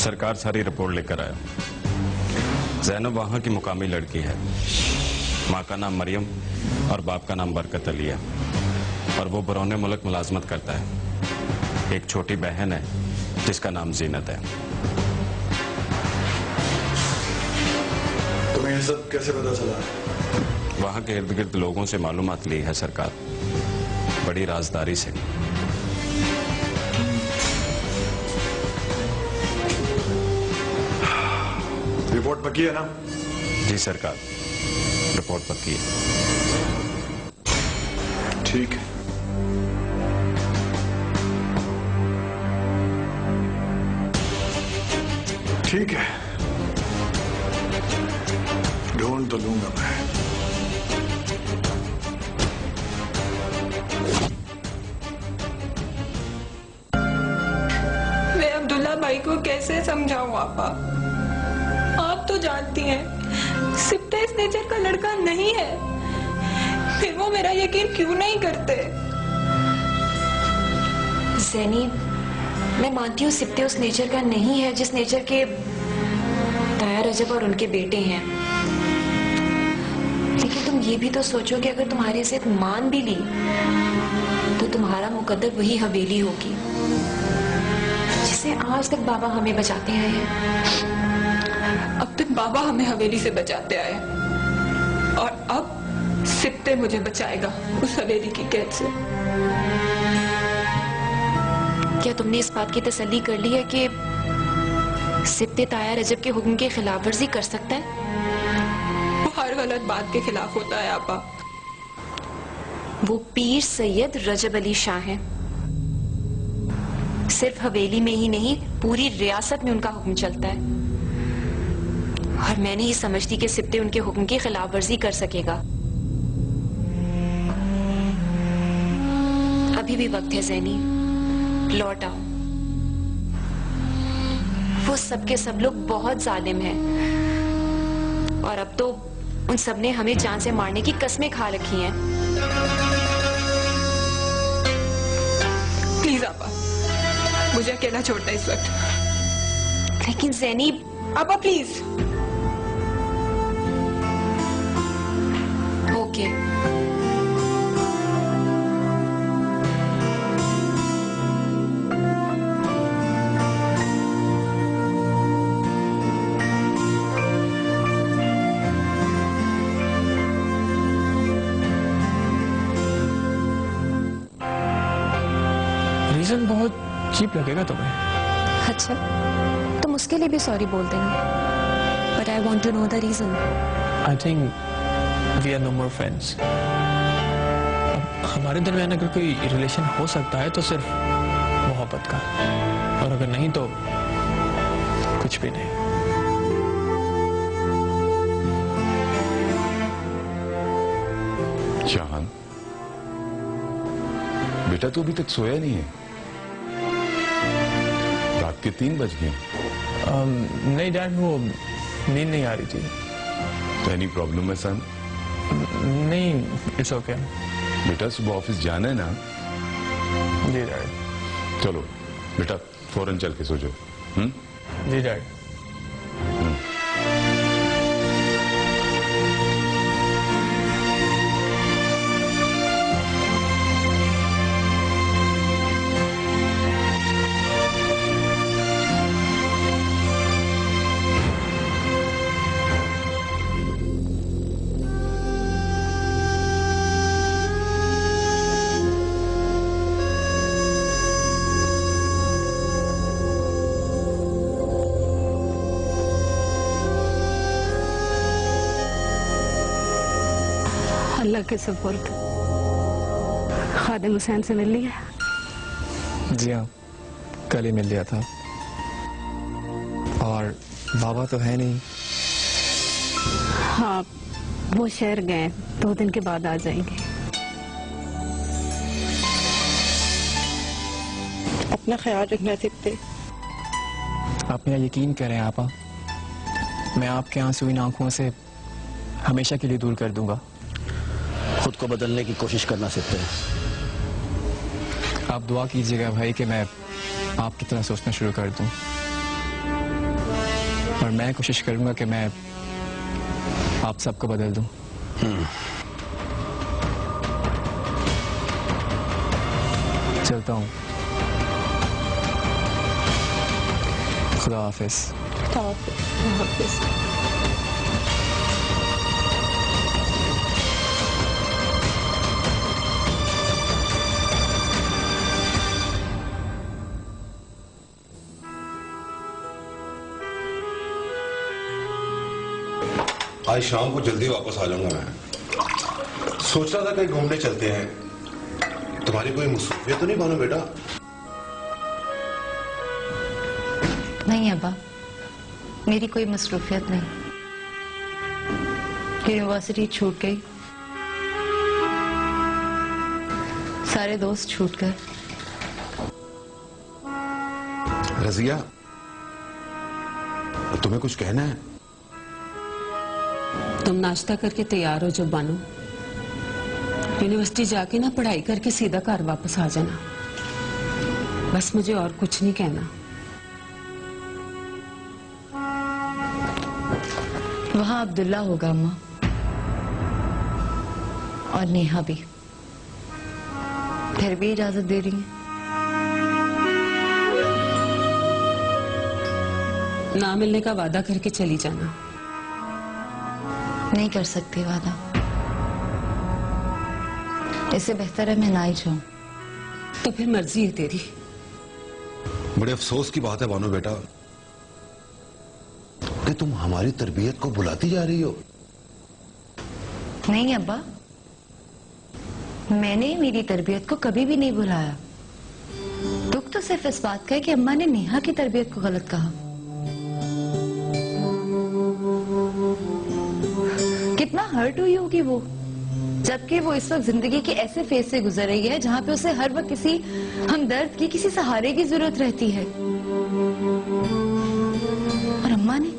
सरकार सारी रिपोर्ट लेकर आया। ज़ैनब वहां की मुकामी लड़की है। माँ का नाम मरियम और बाप का नाम बरकत अली है और वो बरौने मुल्क मुलाजमत करता है। एक छोटी बहन है जिसका नाम जीनत है। तुम्हें ये सब कैसे पता चला? वहां के इर्द गिर्द लोगों से मालूमात ली है सरकार, बड़ी राजदारी से। रिपोर्ट पक्की है ना? जी सरकार, रिपोर्ट पक्की है। ठीक है। ठीक है, ढूंढ तो लूंगा मैं। मैं अब्दुल्ला भाई को कैसे समझाऊं आपा? आप तो जानती हैं सिप्ते इस नेचर का लड़का नहीं है, फिर वो मेरा यकीन क्यों नहीं करते? ज़ैनी, मैं मानती हूँ सिप्ते उस नेचर का नहीं है जिस नेचर के ताया रजब और उनके बेटे हैं, लेकिन तुम ये भी तो सोचो कि अगर तुम्हारी इज्जत मान भी ली तो तुम्हारा मुकद्दर वही हवेली होगी जिसे आज तक बाबा हमें बचाते आए हैं। अब तक बाबा हमें हवेली से बचाते आए और अब सिप्ते मुझे बचाएगा उस हवेली की कैद से। क्या तुमने इस बात की तसल्ली कर ली है कि सिप्ते ताया रजब के हुक्म की खिलाफ वर्जी कर सकता है? वो हर गलत बात के खिलाफ होता है आपा। वो पीर सैयद रजब अली शाह है। सिर्फ हवेली में ही नहीं, पूरी रियासत में उनका हुक्म चलता है और मैं नहीं समझती कि सिप्ते उनके हुक्म की खिलाफ वर्जी कर सकेगा। अभी भी वक्त है ज़ैनी, लौट आओ। वो सब के सब लोग बहुत जालिम हैं और अब तो उन सब ने हमें जान से मारने की कस्में खा रखी हैं। प्लीज आपा, मुझे अकेला छोड़ता है इस वक्त। लेकिन ज़ैनी, आपा प्लीज। ओके, रीजन बहुत चीप लगेगा तुम्हें। अच्छा, तुम उसके लिए भी सॉरी बोल देना, but I want to know the reason. I think we are no more friends. हमारे दरमियान अगर कोई रिलेशन हो सकता है तो सिर्फ मोहब्बत का, और अगर नहीं तो कुछ भी नहीं। शाहान, बेटा तू अभी तक सोया नहीं है? रात के 3 बज गए। नहीं डैड, वो नींद नहीं आ रही थी। तो एनी प्रॉब्लम है सन? नहीं, इट्स ओके। बेटा सुबह ऑफिस जाना है ना? जी डैड। चलो बेटा फौरन चल के सो जाओ। जी डैड। अल्लाह के सपोर्ट। खादिम हुसैन से मिल लिया? जी हाँ, कल ही मिल लिया था। और बाबा तो है नहीं। हाँ, वो शहर गए, 2 दिन के बाद आ जाएंगे। अपना ख्याल रखना सिप्ते। आप मेरा यकीन करें आपा, मैं आपके आंसू इन आंखों से हमेशा के लिए दूर कर दूंगा। खुद को बदलने की कोशिश करना सीखते हैं। आप दुआ कीजिएगा भाई कि मैं आपकी तरह सोचना शुरू कर दूं। मैं कोशिश करूंगा कि मैं आप सबको बदल दूं। चलता हूं। खुदा हाफिज। हाफिज। आज शाम को जल्दी वापस आ जाऊंगा मैं। सोच रहा था कहीं घूमने चलते हैं। तुम्हारी कोई मसरूफियत तो नहीं बानो बेटा? नहीं अब्बा, मेरी कोई मसरूफियत नहीं। यूनिवर्सिटी छूट गई, सारे दोस्त छूट गए। रजिया, तुम्हें कुछ कहना है? तुम नाश्ता करके तैयार हो जब बानो। यूनिवर्सिटी जाके ना पढ़ाई करके सीधा घर वापस आ जाना। बस मुझे और कुछ नहीं कहना। वहां अब्दुल्ला होगा अम्मा, और नेहा भी। फिर भी इजाजत दे रही है? ना मिलने का वादा करके चली जाना। नहीं कर सकती वादा। इससे बेहतर है मैं ना ही जाऊं। तो फिर मर्जी है तेरी। बड़े अफसोस की बात है बानो बेटा कि तुम हमारी तरबियत को बुलाती जा रही हो। नहीं अब्बा, मैंने मेरी तरबियत को कभी भी नहीं बुलाया। दुख तो सिर्फ इस बात का है कि अम्मा ने नेहा की तरबियत को गलत कहा। कितना हर्ट हुई होगी वो, जबकि वो इस वक्त जिंदगी के ऐसे फेज से गुजर रही है जहां पे उसे हर वक्त किसी हमदर्द की, किसी सहारे की जरूरत रहती है। और अम्मा ने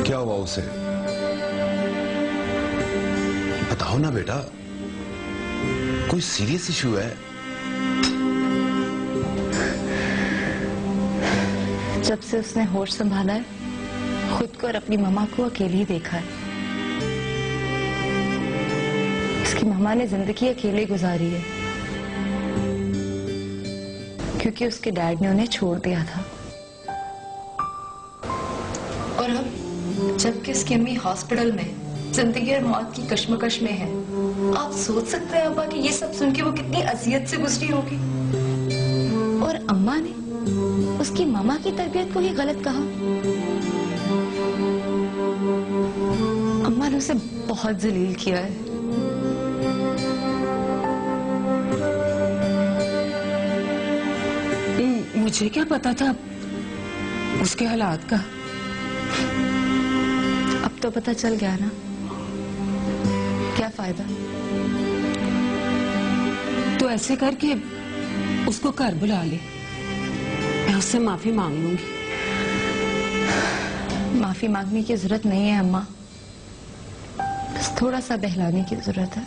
क्या हुआ उसे? बताओ ना बेटा, कोई सीरियस इशू है? जब से उसने होश संभाला है, खुद को और अपनी मम्मा को अकेली ही देखा है। उसकी मम्मा ने जिंदगी अकेले गुजारी है क्योंकि उसके डैड ने उन्हें छोड़ दिया था। और अब जबकि उसकी अम्मी हॉस्पिटल में जिंदगी और मौत की कश्मकश में है, आप सोच सकते हैं अब्बा कि ये सब सुन के वो कितनी अजियत से गुजरी होगी। और अम्मा ने उसकी मामा की तरबियत को ही गलत कहा। अम्मा ने उसे बहुत जलील किया है। मुझे क्या पता था उसके हालात का। अब तो पता चल गया ना, क्या फायदा। तो ऐसे करके उसको घर बुला ले, मैं उससे माफी मांग लूंगी। माफी मांगने की जरूरत नहीं है अम्मा, बस थोड़ा सा बहलाने की जरूरत है।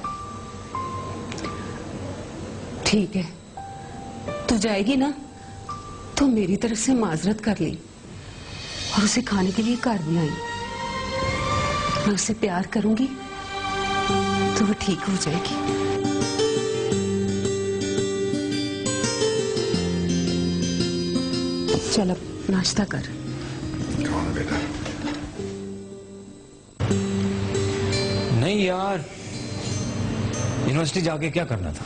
ठीक है, तू जाएगी ना तो मेरी तरफ से माजरत कर ली और उसे खाने के लिए घर बुलाई। मैं उससे प्यार करूंगी तो वो ठीक हो जाएगी। चल अब नाश्ता कर। बेटा नहीं यार, यूनिवर्सिटी जाके क्या करना था?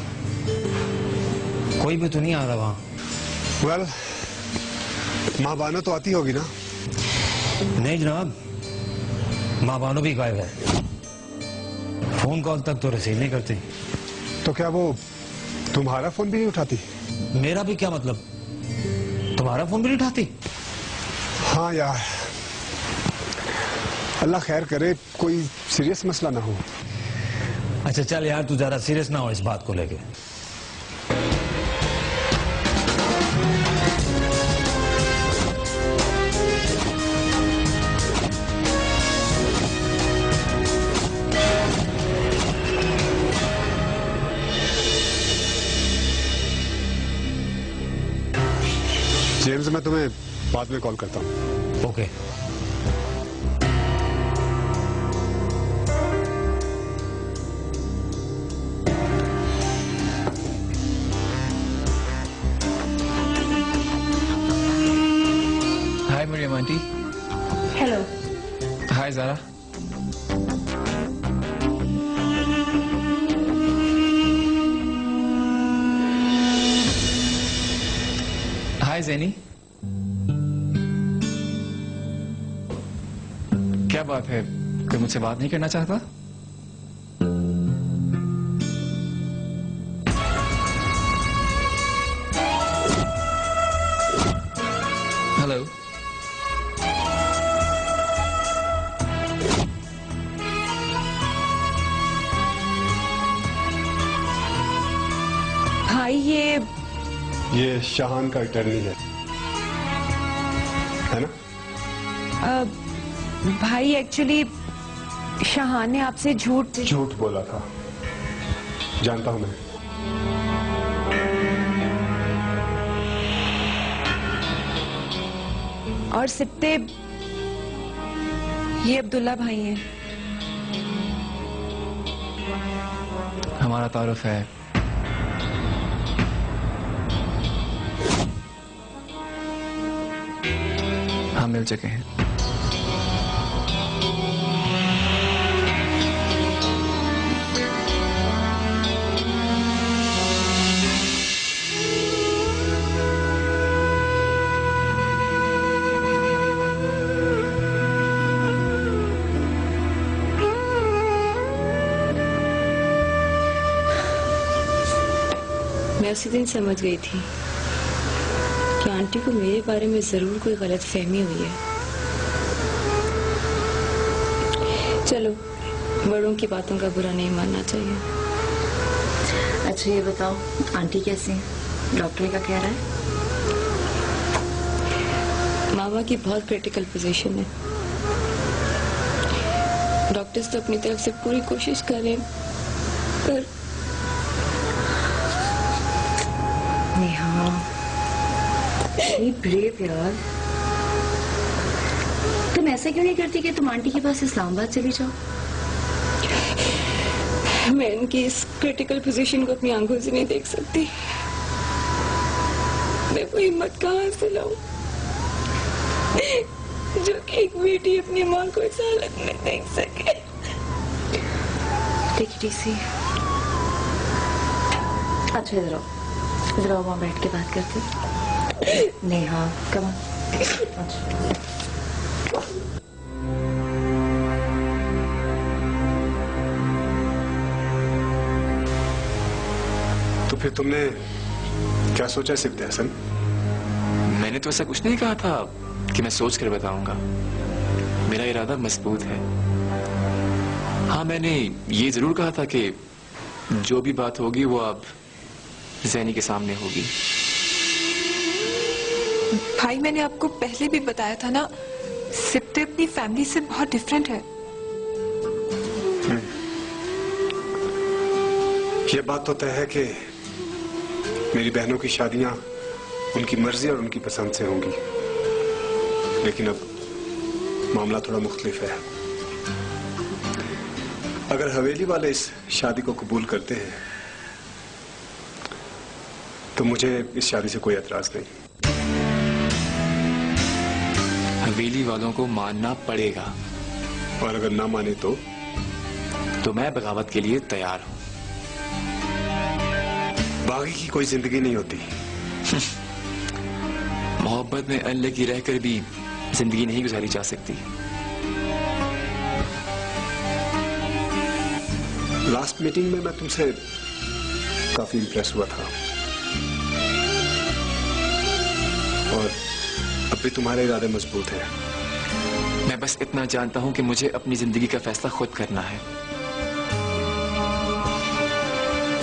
कोई भी तो नहीं आ रहा वहां। वेल, माँ बानो तो आती होगी ना? नहीं जनाब, माँ बानो भी गायब है। फोन कॉल तक तो रिसीव नहीं करती। तो क्या वो तुम्हारा फोन भी नहीं उठाती? मेरा भी क्या मतलब? तुम्हारा फोन भी नहीं उठाती? हाँ यार, अल्लाह खैर करे, कोई सीरियस मसला ना हो। अच्छा चल यार, तू ज्यादा सीरियस ना हो इस बात को लेके। जेम्स, मैं तुम्हें बाद में कॉल करता हूँ। ओके। हाय मरियम आंटी। हेलो। हाय ज़ारा। हाय ज़ैनी। क्या बात है, कोई मुझसे बात नहीं करना चाहता? हेलो। भाई ये शाहान का अटर्नी है ना? भाई एक्चुअली शाहान ने आपसे झूठ बोला था, जानता हूं मैं। और सिप्ते ये अब्दुल्ला भाई हैं। हमारा तारुफ है। हम मिल चुके हैं। मैं उसी दिन समझ गई थी कि आंटी को मेरे बारे में जरूर कोई गलत फहमी हुई है। चलो, बड़ों की बातों का बुरा नहीं मानना चाहिए। अच्छा ये बताओ, आंटी कैसी है? डॉक्टर क्या कह रहा है? मामा की बहुत क्रिटिकल पोजीशन है। डॉक्टर्स तो अपनी तरफ से पूरी कोशिश कर रहे हैं, पर नेहा, ब्रेव यार। तुम ऐसा क्यों नहीं करती कि तुम आंटी के पास इस्लामाबाद चली जाओ? मैं इनकी इस क्रिटिकल पोजीशन को अपनी आंखों से नहीं देख सकती। मैं वो हिम्मत कहाँ से लाऊं जो कि एक बेटी अपनी माँ को इस हालत में देख सके। देखिए टीसी, अच्छा इधर आओ, वहाँ बैठ के बात करते। Neha, come on. तो फिर तुमने क्या सोचा सिप्ते हसन? मैंने तो ऐसा कुछ नहीं कहा था कि मैं सोच कर बताऊंगा। मेरा इरादा मजबूत है। हाँ, मैंने ये जरूर कहा था कि जो भी बात होगी वो अब ज़ैनी के सामने होगी। भाई मैंने आपको पहले भी बताया था ना, सिप्ते अपनी फैमिली से बहुत डिफरेंट है। ये बात तो तय है कि मेरी बहनों की शादियां उनकी मर्जी और उनकी पसंद से होंगी, लेकिन अब मामला थोड़ा मुख्तलिफ है। अगर हवेली वाले इस शादी को कबूल करते हैं तो मुझे इस शादी से कोई एतराज नहीं। हवेली वालों को मानना पड़ेगा, और अगर ना माने तो मैं बगावत के लिए तैयार हूं। बागी की कोई जिंदगी नहीं होती। मोहब्बत में अनलकी रहकर भी जिंदगी नहीं गुजारी जा सकती। लास्ट मीटिंग में मैं तुमसे काफी इंप्रेस हुआ था, और अब भी तुम्हारे इरादे मजबूत हैं। मैं बस इतना जानता हूं कि मुझे अपनी जिंदगी का फैसला खुद करना है,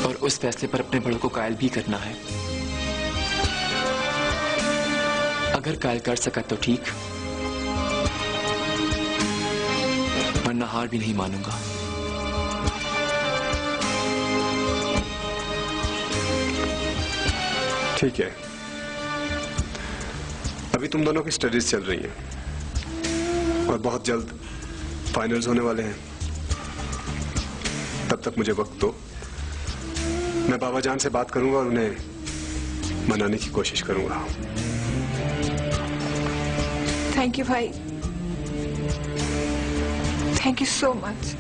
और उस फैसले पर अपने बड़ों को कायल भी करना है। अगर कायल कर सका तो ठीक, वरना हार भी नहीं मानूंगा। ठीक है, अभी तुम दोनों की स्टडीज चल रही हैं और बहुत जल्द फाइनल्स होने वाले हैं। तब तक मुझे वक्त दो। मैं बाबा जान से बात करूंगा और उन्हें मनाने की कोशिश करूंगा। थैंक यू भाई, थैंक यू सो मच।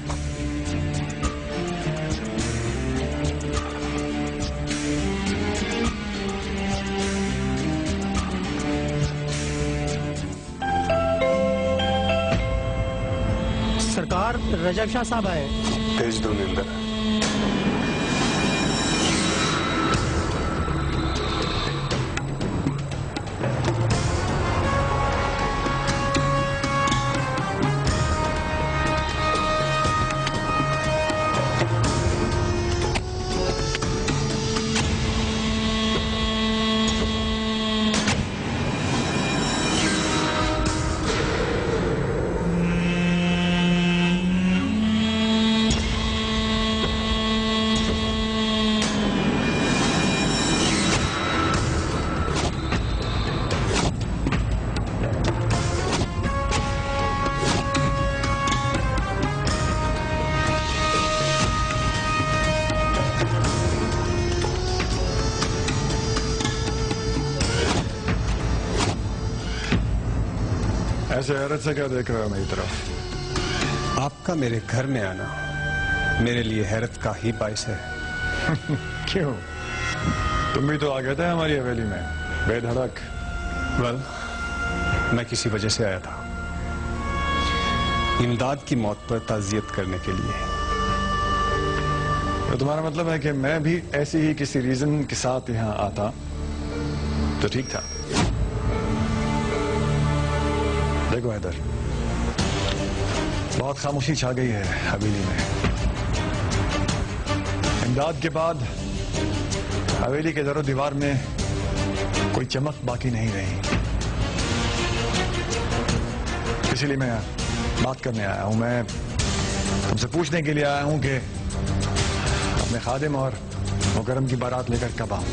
सरकार, रजब शाह साहब आए। भेज दो उन्हें अंदर। ऐसे हैरत से क्या देख रहे हो मेरी तरफ? आपका मेरे घर में आना मेरे लिए हैरत का ही बाइस है। क्यों? तुम भी तो आ गए थे हमारी हवेली में बेधड़क। वेल, मैं किसी वजह से आया था, इमदाद की मौत पर ताज़ियत करने के लिए। तो तुम्हारा मतलब है कि मैं भी ऐसी ही किसी रीजन के साथ यहाँ आता तो ठीक था। देखो हैदर, बहुत खामोशी छा गई है हवेली में। इमदाद के बाद हवेली के दरो दीवार में कोई चमक बाकी नहीं रही। इसीलिए मैं बात करने आया हूं। मैं तुमसे पूछने के लिए आया हूं कि अपने खादिम और मुकरम की बारात लेकर कब आऊं।